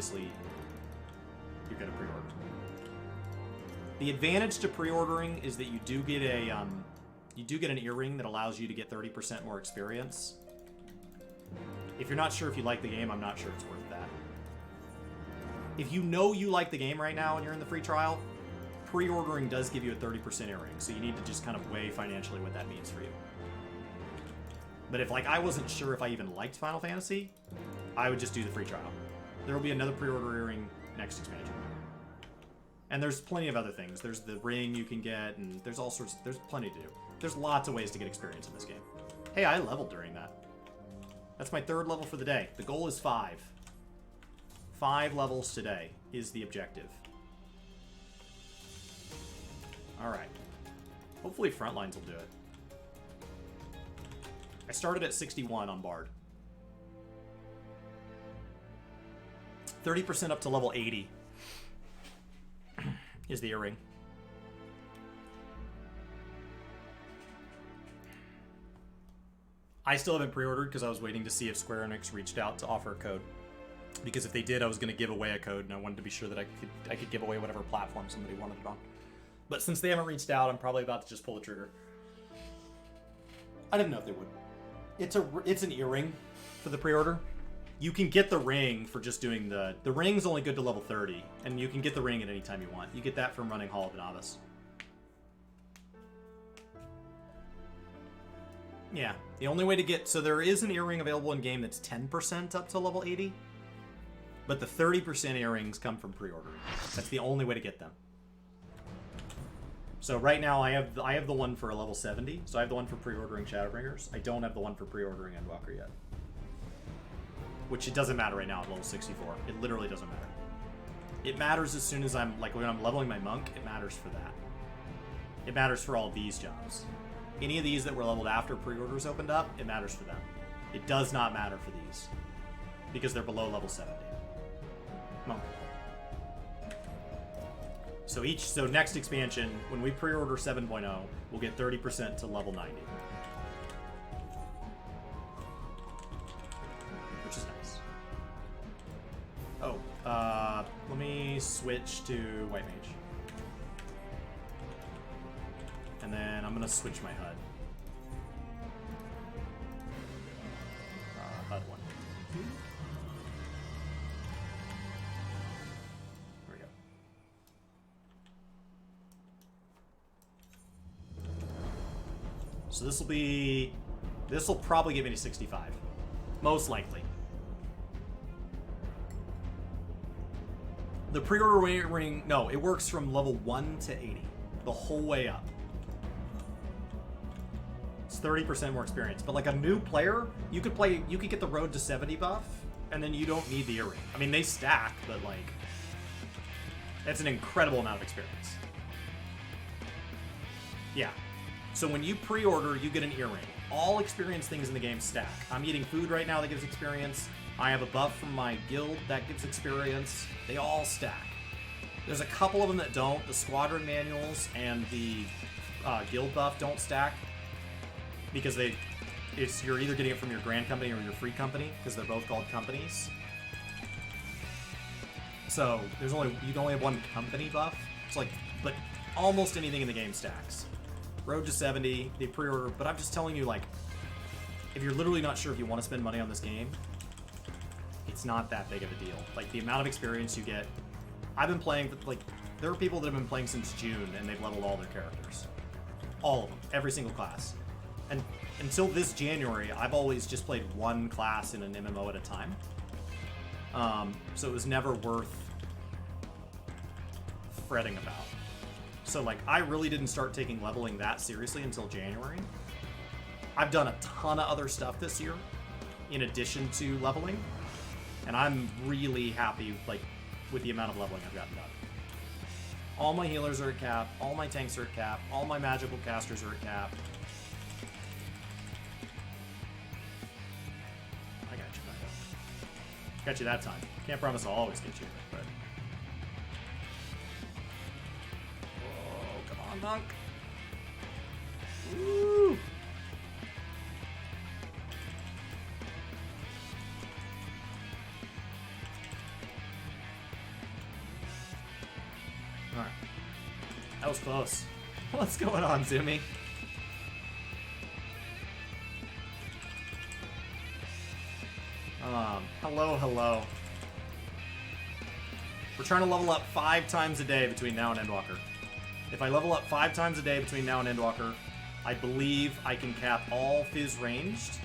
obviously you're going to pre-order. The advantage to pre-ordering is that you do get an earring that allows you to get 30% more experience. If you're not sure if you like the game, I'm not sure it's worth that. If you know you like the game right now and you're in the free trial, pre-ordering does give you a 30% earring, so you need to just kind of weigh financially what that means for you. But if, like, I wasn't sure if I even liked Final Fantasy, I would just do the free trial. There will be another pre-order earring next expansion. And there's plenty of other things. There's the ring you can get, and there's all sorts. There's plenty to do. There's lots of ways to get experience in this game. Hey, I leveled during that. That's my 3rd level for the day. The goal is 5. 5 levels today is the objective. Alright. Hopefully Frontlines will do it. I started at 61 on Bard. 30% up to level 80 is the earring. I still haven't pre-ordered because I was waiting to see if Square Enix reached out to offer a code. Because if they did, I was going to give away a code, and I wanted to be sure that I could give away whatever platform somebody wanted it on. But since they haven't reached out, I'm probably about to just pull the trigger. I didn't know if they would. It's an earring for the pre-order. You can get the ring for just doing the ring's only good to level 30, and you can get the ring at any time you want. You get that from running Hall of the Novice. Yeah, the only way to get... So there is an earring available in-game that's 10% up to level 80, but the 30% earrings come from pre-ordering. That's the only way to get them. So right now I have the one for a level 70, so I have the one for pre-ordering Shadowbringers. I don't have the one for pre-ordering Endwalker yet. Which it doesn't matter right now at level 64. It literally doesn't matter. It matters as soon as when I'm leveling my monk, it matters for that. It matters for all of these jobs. Any of these that were leveled after pre-orders opened up, it matters for them. It does not matter for these. Because they're below level 70. Monk. So next expansion, when we pre-order 7.0, we'll get 30% to level 90. Which is nice. Oh, let me switch to White Mage. And then I'm gonna switch my HUD. HUD 1. There we go. So this will probably get me to 65. Most likely. The pre-order ring, no, it works from level 1 to 80. The whole way up. It's 30% more experience. But like a new player, you could get the Road to 70 buff, and then you don't need the earring. I mean, they stack, but like, that's an incredible amount of experience. Yeah. So when you pre-order, you get an earring. All experience things in the game stack. I'm eating food right now that gives experience. I have a buff from my guild that gives experience. They all stack. There's a couple of them that don't. The squadron manuals and the guild buff don't stack because you're either getting it from your grand company or your free company because they're both called companies. So you can only have one company buff. It's like, but almost anything in the game stacks. Road to 70, they pre-order, but I'm just telling you, like, if you're literally not sure if you want to spend money on this game, it's not that big of a deal. Like, the amount of experience you get, I've been playing, like, there are people that have been playing since June, and they've leveled all their characters. All of them, every single class. And until this January, I've always just played one class in an MMO at a time. So it was never worth fretting about. So, like, I really didn't start taking leveling that seriously until January. I've done a ton of other stuff this year, in addition to leveling, and I'm really happy, like, with the amount of leveling I've gotten done. All my healers are at cap, all my tanks are at cap, all my magical casters are at cap. I got you, Becca. Got you that time. Can't promise I'll always get you, but... Monk. Woo! Alright. That was close. What's going on, Zumi? Hello, hello. We're trying to level up 5 times a day between now and Endwalker. If I level up 5 times a day between now and Endwalker, I believe I can cap all Fizz ranged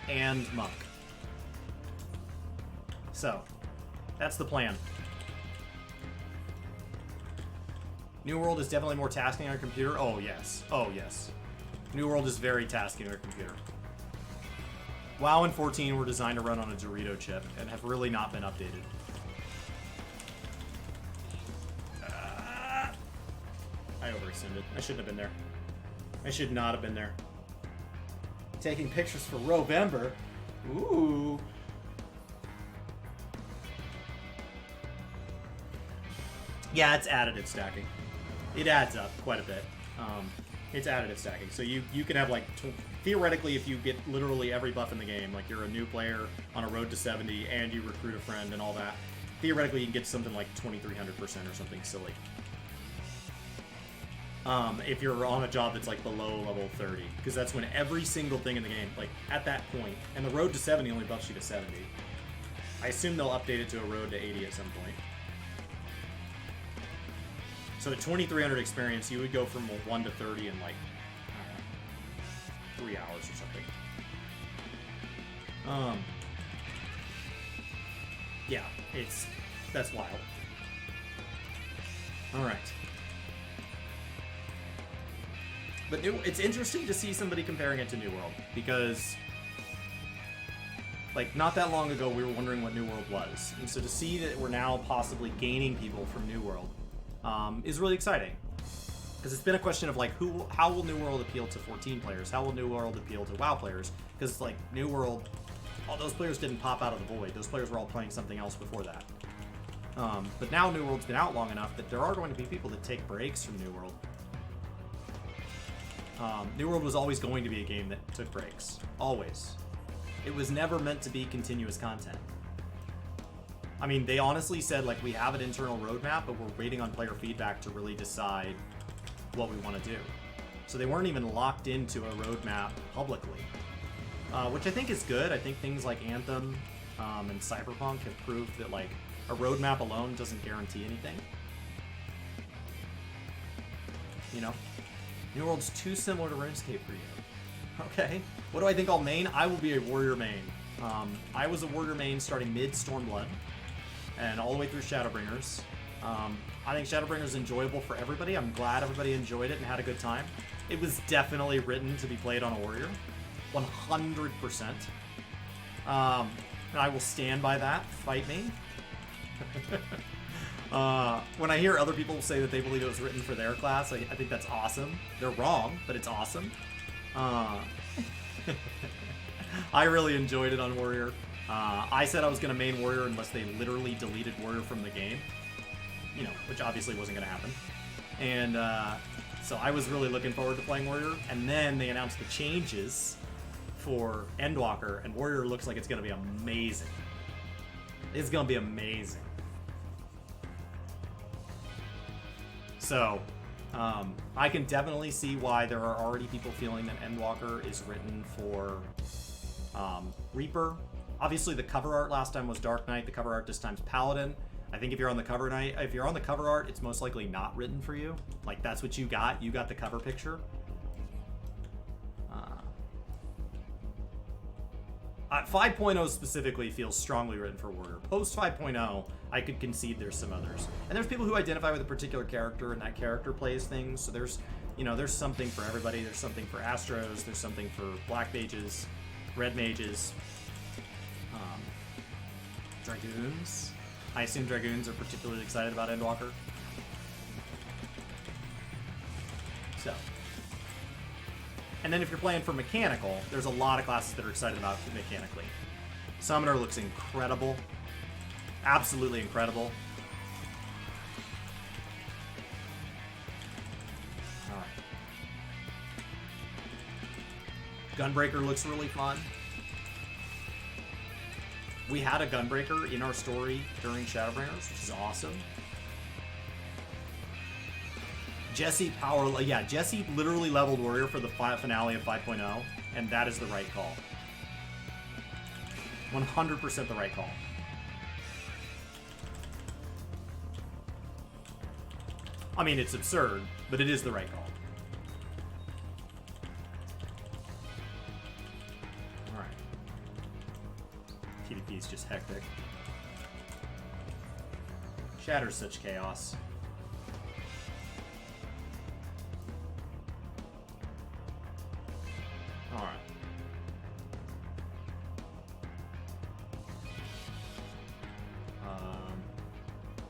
and Monk. So, that's the plan. New World is definitely more tasking on a computer. Oh, yes. Oh, yes. New World is very tasking on a computer. WoW and 14 were designed to run on a Dorito chip and have really not been updated. I overextended. I shouldn't have been there. I should not have been there. Taking pictures for Rovember. Ooh. Yeah, it's additive stacking. It adds up quite a bit. It's additive stacking. So you can have like, theoretically, if you get literally every buff in the game, like you're a new player on a road to 70 and you recruit a friend and all that, theoretically you can get something like 2,300% or something silly. If you're on a job that's like below level 30, because that's when every single thing in the game, like at that point, and the road to 70 only buffs you to 70. I assume they'll update it to a road to 80 at some point. So at 2,300 experience, you would go from 1 to 30 in like, I don't know, 3 hours or something. Yeah, that's wild. All right. But it's interesting to see somebody comparing it to New World, because like not that long ago we were wondering what New World was, and so to see that we're now possibly gaining people from New World is really exciting, because it's been a question of like how will New World appeal to 14 players, how will New World appeal to WoW players, because like New World, all those players didn't pop out of the void, those players were all playing something else before that. But now New World's been out long enough that there are going to be people that take breaks from New World. New World was always going to be a game that took breaks. Always. It was never meant to be continuous content. I mean, they honestly said, like, we have an internal roadmap, but we're waiting on player feedback to really decide what we want to do. So they weren't even locked into a roadmap publicly. Which I think is good. I think things like Anthem and Cyberpunk have proved that, like, a roadmap alone doesn't guarantee anything. You know? New World's too similar to RuneScape for you. Okay. What do I think I'll main? I will be a warrior main. I was a warrior main starting mid Stormblood and all the way through Shadowbringers. I think Shadowbringers is enjoyable for everybody. I'm glad everybody enjoyed it and had a good time. It was definitely written to be played on a warrior. 100%. And I will stand by that. Fight me. When I hear other people say that they believe it was written for their class, I think that's awesome. They're wrong, but it's awesome. I really enjoyed it on Warrior. I said I was going to main Warrior unless they literally deleted Warrior from the game. You know, which obviously wasn't going to happen. And so I was really looking forward to playing Warrior. And then they announced the changes for Endwalker, and Warrior looks like it's going to be amazing. It's going to be amazing. So, I can definitely see why there are already people feeling that Endwalker is written for Reaper. Obviously, the cover art last time was Dark Knight. The cover art this time's Paladin. I think if you're on the cover art, it's most likely not written for you. Like, that's what you got. You got the cover picture. 5.0 specifically feels strongly written for Warrior. Post 5.0, I could concede there's some others. And there's people who identify with a particular character, and that character plays things. So there's, you know, there's something for everybody. There's something for Astros. There's something for Black Mages, Red Mages, Dragoons. I assume Dragoons are particularly excited about Endwalker. So. And then if you're playing for Mechanical, there's a lot of classes that are excited about it mechanically. Summoner looks incredible. Absolutely incredible. Alright. Gunbreaker looks really fun. We had a Gunbreaker in our story during Shadowbringers, which is awesome. Jesse power... Yeah, Jesse literally leveled Warrior for the finale of 5.0, and that is the right call. 100% the right call. I mean, it's absurd, but it is the right call. Alright. PvP is just hectic. Shatter's such chaos. Alright.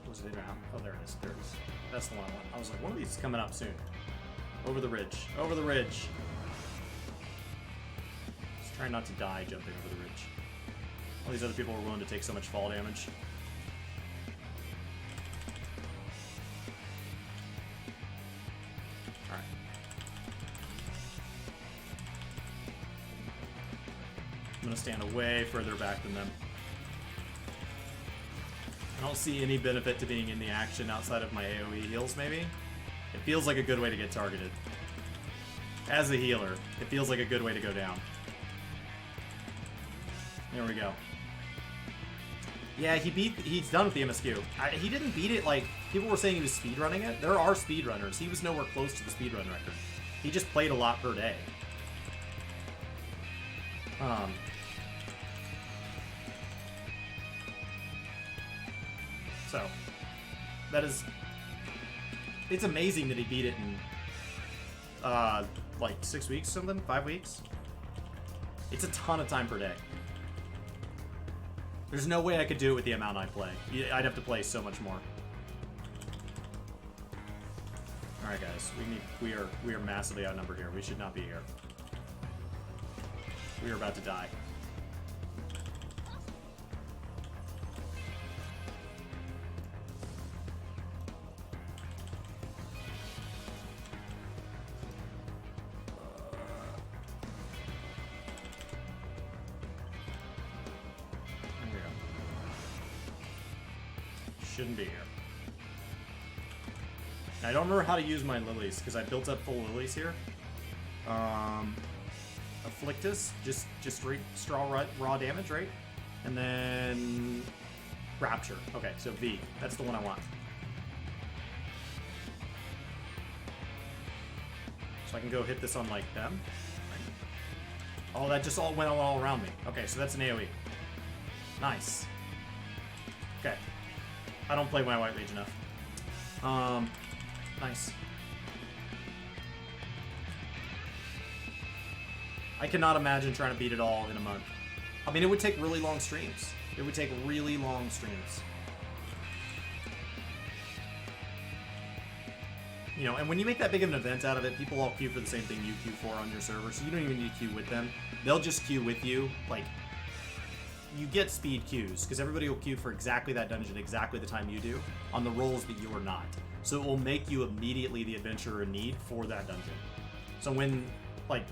What was it now? Oh, there it is. There it is. That's the one I want. I was like, one of these is coming up soon. Over the ridge. Over the ridge. Just trying not to die jumping over the ridge. All these other people were willing to take so much fall damage. Alright. I'm gonna stand away further back than them. I don't see any benefit to being in the action outside of my AoE heals, maybe? It feels like a good way to get targeted. As a healer, it feels like a good way to go down. There we go. Yeah, he's done with the MSQ. He didn't beat it like... People were saying he was speedrunning it. There are speedrunners. He was nowhere close to the speedrun record. He just played a lot per day. So, that is... It's amazing that he beat it in, like 6 weeks or something? 5 weeks? It's a ton of time per day. There's no way I could do it with the amount I play. I'd have to play so much more. Alright guys, we are massively outnumbered here. We should not be here. We are about to die. Shouldn't be here. I don't remember how to use my lilies because I built up full lilies here. Afflictus, just straight straw raw damage, right? And then Rapture. Okay, so V. That's the one I want. So I can go hit this on like them. Right? Oh, that just all went all around me. Okay, so that's an AoE. Nice. Okay. I don't play my White Mage enough. Nice. I cannot imagine trying to beat it all in a month. I mean, it would take really long streams. It would take really long streams. You know, and when you make that big of an event out of it, people all queue for the same thing you queue for on your server, so you don't even need to queue with them. They'll just queue with you, like... You get speed queues, because everybody will queue for exactly that dungeon, exactly the time you do, on the roles that you are not. So it will make you immediately the adventurer in need for that dungeon. So when, like,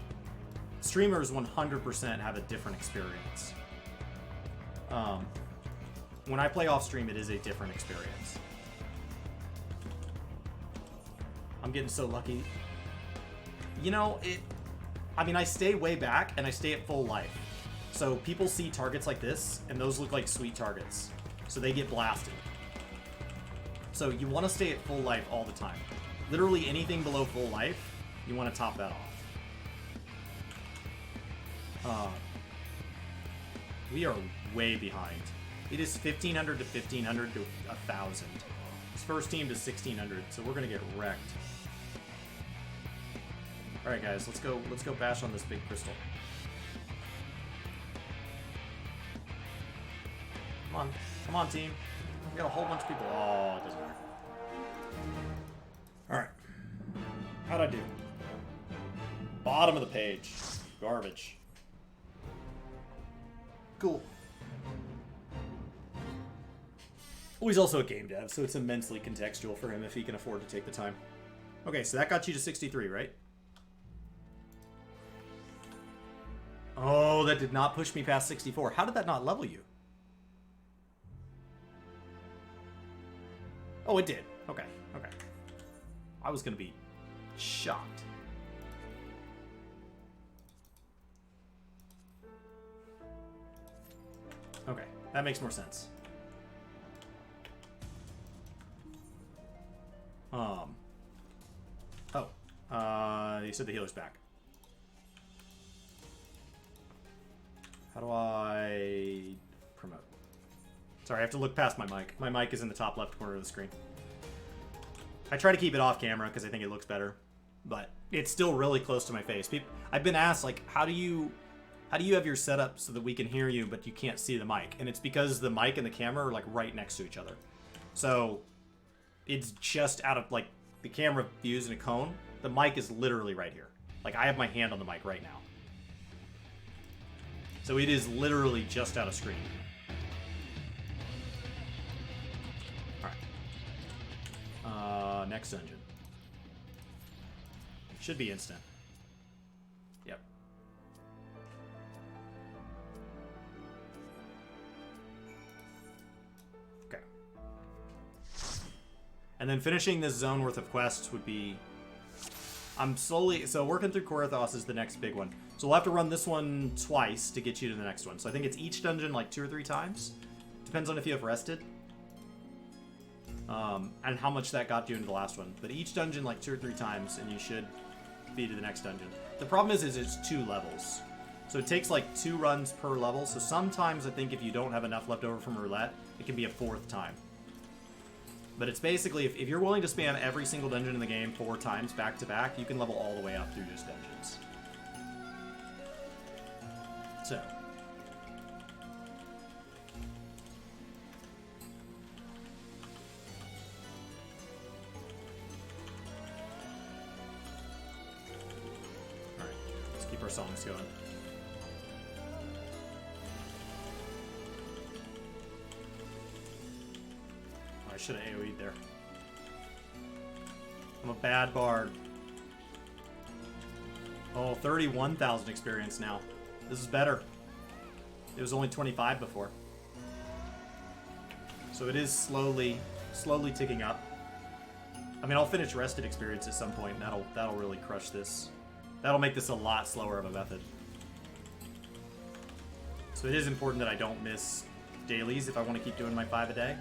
streamers 100% have a different experience. When I play off stream, it is a different experience. I'm getting so lucky. You know, I mean, I stay way back, and I stay at full life. So people see targets like this, and those look like sweet targets. So they get blasted. So you want to stay at full life all the time. Literally anything below full life, you want to top that off. We are way behind. It is 1,500 to 1,500 to 1,000. It's first team to 1,600, so we're gonna get wrecked. All right, guys, let's go bash on this big crystal. Come on, team. We got a whole bunch of people. Oh, it doesn't matter. All right. How'd I do? Bottom of the page. Garbage. Cool. Oh, he's also a game dev, so it's immensely contextual for him if he can afford to take the time. Okay, so that got you to 63, right? Oh, that did not push me past 64. How did that not level you? Oh, it did. Okay, okay. I was gonna be shocked. Okay, that makes more sense. You said the healer's back. How do I promote? Sorry, I have to look past my mic. My mic is in the top left corner of the screen. I try to keep it off camera because I think it looks better, but it's still really close to my face. I've been asked, like, how do you have your setup so that we can hear you, but you can't see the mic? And it's because the mic and the camera are, like, right next to each other. So it's just out of, like, the camera views in a cone. The mic is literally right here. Like, I have my hand on the mic right now. So it is literally just out of screen. Alright. Next dungeon. Should be instant. Yep. Okay. And then finishing this zone worth of quests would be... so working through Korathos is the next big one. So we'll have to run this one twice to get you to the next one. So I think it's each dungeon like 2 or 3 times. Depends on if you have rested. And how much that got you into the last one. But each dungeon like 2 or 3 times, and you should be to the next dungeon. The problem is it's 2 levels. So it takes like 2 runs per level. So sometimes I think if you don't have enough left over from roulette, it can be a 4th time. But it's basically, if you're willing to spam every single dungeon in the game 4 times back to back, you can level all the way up through those dungeons. So. Alright, let's keep our songs going. I should have AoE'd there. I'm a bad bard. Oh, 31,000 experience now. This is better. It was only 25 before. So it is slowly ticking up. I mean, I'll finish rested experience at some point. That'll really crush this. That'll make this a lot slower of a method. So it is important that I don't miss dailies if I want to keep doing my 5 a day.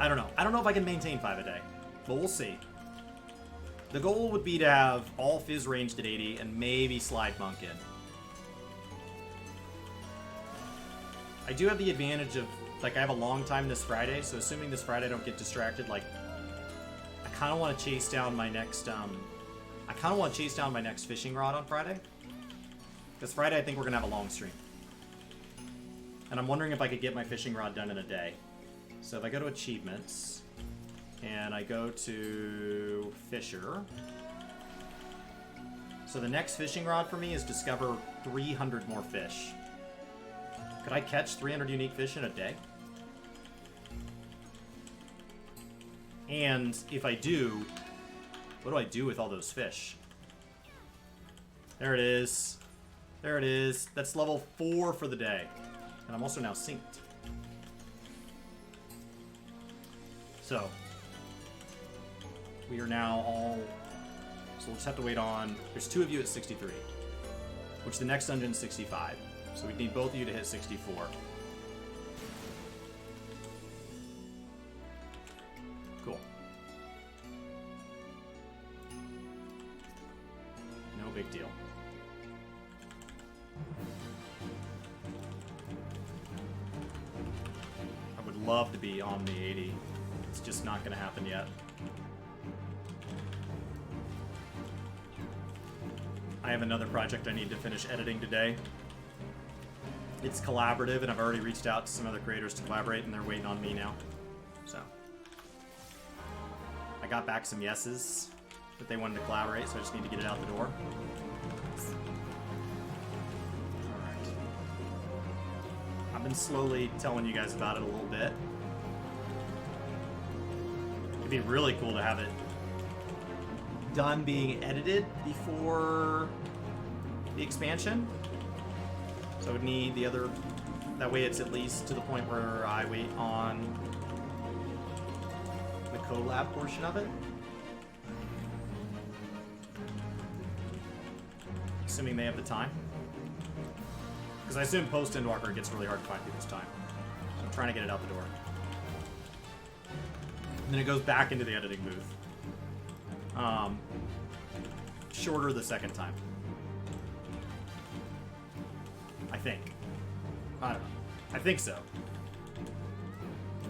I don't know. I don't know if I can maintain 5 a day, but we'll see. The goal would be to have all Fizz ranged at 80 and maybe slide Monk in. I do have the advantage of, like, I have a long time this Friday, so assuming this Friday I don't get distracted, like, I kind of want to chase down my next, fishing rod on Friday. Because Friday I think we're going to have a long stream. And I'm wondering if I could get my fishing rod done in a day. So if I go to achievements, and I go to Fisher, so the next fishing rod for me is discover 300 more fish. Could I catch 300 unique fish in a day? And if I do, what do I do with all those fish? There it is. There it is. That's level 4 for the day. And I'm also now synced. So, we are now all... So we'll just have to wait on... There's 2 of you at 63. Which the next dungeon is 65. So we need both of you to hit 64. Cool. No big deal. I would love to be on the 80. It's just not going to happen yet. I have another project I need to finish editing today. It's collaborative, and I've already reached out to some other creators to collaborate, and they're waiting on me now. So, I got back some yeses that they wanted to collaborate, so I just need to get it out the door. Alright. I've been slowly telling you guys about it a little bit. It'd be really cool to have it done being edited before the expansion. So I would need the other... That way it's at least to the point where I wait on the collab portion of it. Assuming they have the time. Because I assume post-Endwalker it gets really hard to find people's time. So I'm trying to get it out the door. And then it goes back into the editing booth. Shorter the second time. I think. I don't know. I think so.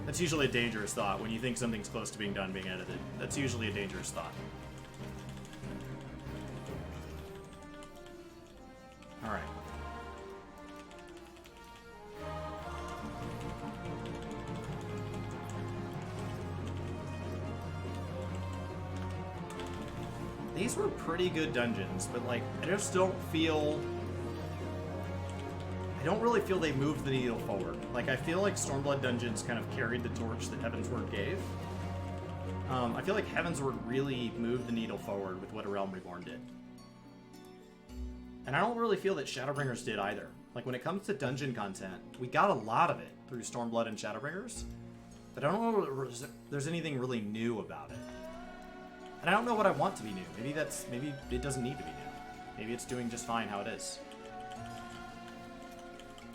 That's usually a dangerous thought. When you think something's close to being done, being edited. That's usually a dangerous thought. Alright. These were pretty good dungeons, but like, I just don't feel... I don't really feel they moved the needle forward. Like, I feel like Stormblood dungeons kind of carried the torch that Heavensward gave. I feel like Heavensward really moved the needle forward with what A Realm Reborn did. And I don't really feel that Shadowbringers did either. Like, when it comes to dungeon content, we got a lot of it through Stormblood and Shadowbringers, but I don't know if there's anything really new about it. And I don't know what I want to be new. Maybe it doesn't need to be new. Maybe it's doing just fine how it is.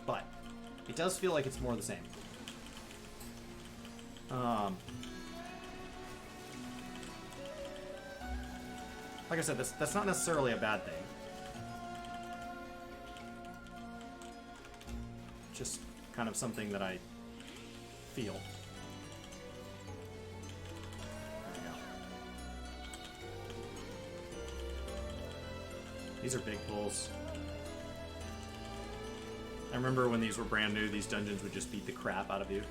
But it does feel like it's more of the same. Like I said, that's not necessarily a bad thing. Just kind of something that I feel. There we go. These are big pulls. I remember when these were brand new, these dungeons would just beat the crap out of you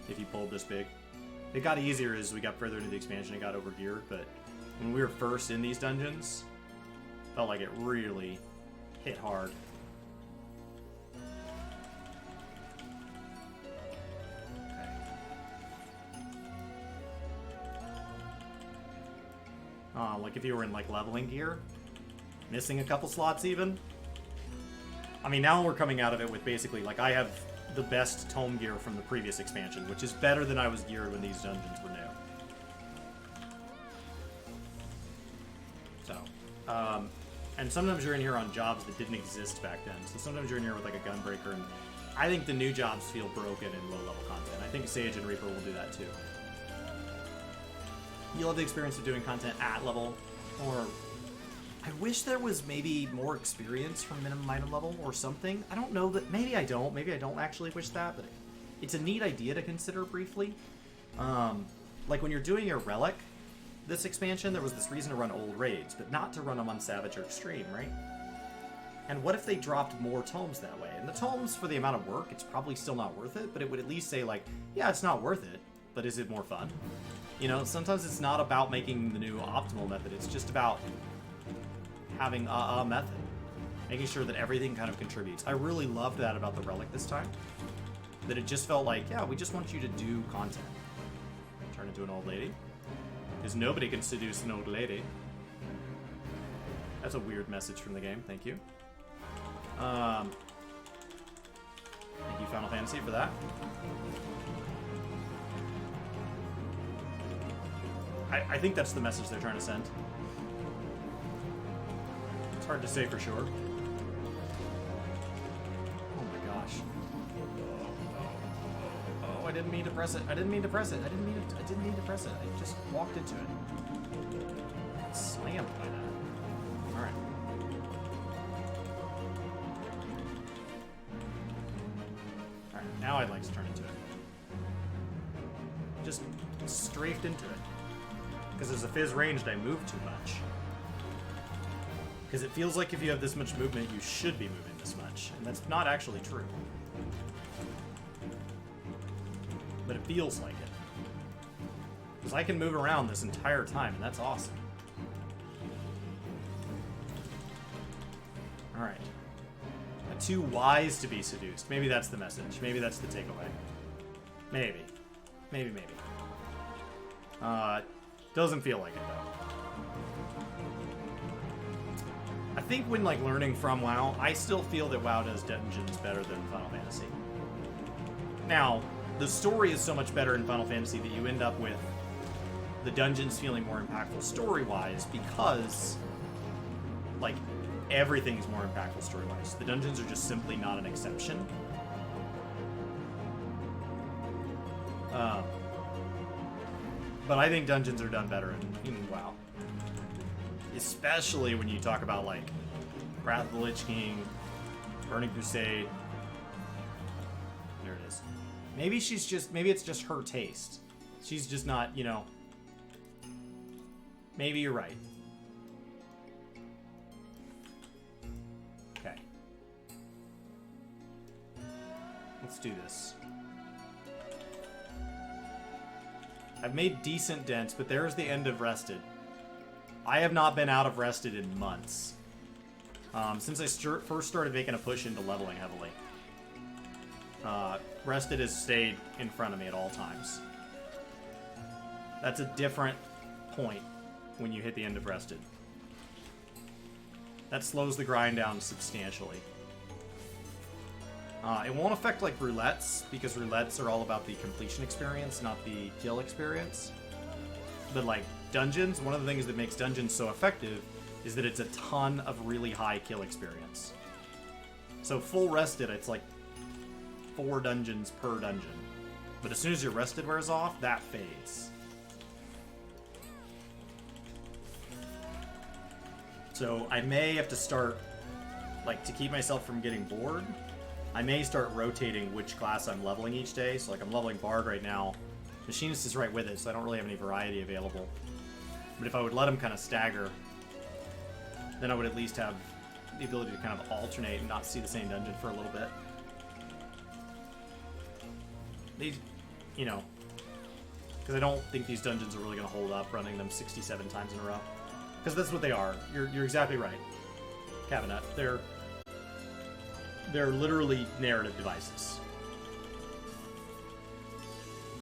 if you pulled this big. It got easier as we got further into the expansion, it got over-geared, but when we were first in these dungeons, felt like it really hit hard. Like if you were in like leveling gear, missing a couple slots even. I mean, now we're coming out of it with basically, like, I have the best tome gear from the previous expansion, which is better than I was geared when these dungeons were new. So, and sometimes you're in here on jobs that didn't exist back then. So sometimes you're in here with, like, a gunbreaker, and I think the new jobs feel broken in low-level content. I think Sage and Reaper will do that, too. You'll have the experience of doing content at level, or... I wish there was maybe more experience from minimum item level or something. I don't know that. Maybe I don't. Maybe I don't actually wish that, but it's a neat idea to consider briefly. Like when you're doing your Relic, this expansion, there was this reason to run old raids, but not to run them on Savage or Extreme, right? And what if they dropped more tomes that way? And the tomes, for the amount of work, it's probably still not worth it, but it would at least say, like, yeah, it's not worth it, but is it more fun? You know, sometimes it's not about making the new optimal method. It's just about having a method, making sure that everything kind of contributes. I really loved that about the Relic this time, that it just felt like, yeah, we just want you to do content. Turn into an old lady, because nobody can seduce an old lady. That's a weird message from the game. Thank you. Thank you, Final Fantasy, for that. I think that's the message they're trying to send. Hard to say for sure. Oh my gosh. Oh, I didn't mean to press it. I didn't mean to press it. I didn't mean to press it. I just walked into it. Got slammed by that. Alright. Alright, now I'd like to turn into it. Just strafed into it. Because as a Fizz ranged, I move too much. Because it feels like if you have this much movement, you should be moving this much. And that's not actually true. But it feels like it. Because I can move around this entire time, and that's awesome. Alright. Too wise to be seduced. Maybe that's the message. Maybe that's the takeaway. Maybe. Maybe. Doesn't feel like it, though. I think when, like, learning from WoW, I still feel that WoW does dungeons better than Final Fantasy. Now, the story is so much better in Final Fantasy that you end up with the dungeons feeling more impactful story-wise because, like, everything is more impactful story-wise. The dungeons are just simply not an exception. But I think dungeons are done better in WoW. Especially when you talk about, like, Wrath of the Lich King, Burning Crusade. There it is. Maybe it's just her taste. She's just not, you know... Maybe you're right. Okay. Let's do this. I've made decent dents, but there's the end of Rested. I have not been out of Rested in months. Since I first started making a push into leveling heavily. Rested has stayed in front of me at all times. That's a different point when you hit the end of Rested. That slows the grind down substantially. It won't affect, like, roulettes, because roulettes are all about the completion experience, not the kill experience. But, like, dungeons, one of the things that makes dungeons so effective is that it's a ton of really high kill experience. So full rested, it's like 4 dungeons per dungeon. But as soon as your rested wears off, that fades. So I may have to start, like, to keep myself from getting bored, I may start rotating which class I'm leveling each day. So, like, I'm leveling Bard right now. Machinist is right with it, so I don't really have any variety available. But if I would let them kind of stagger, then I would at least have the ability to kind of alternate and not see the same dungeon for a little bit. These, you know, because I don't think these dungeons are really going to hold up running them 67 times in a row. Because that's what they are. You're exactly right, Cabinet. They're literally narrative devices.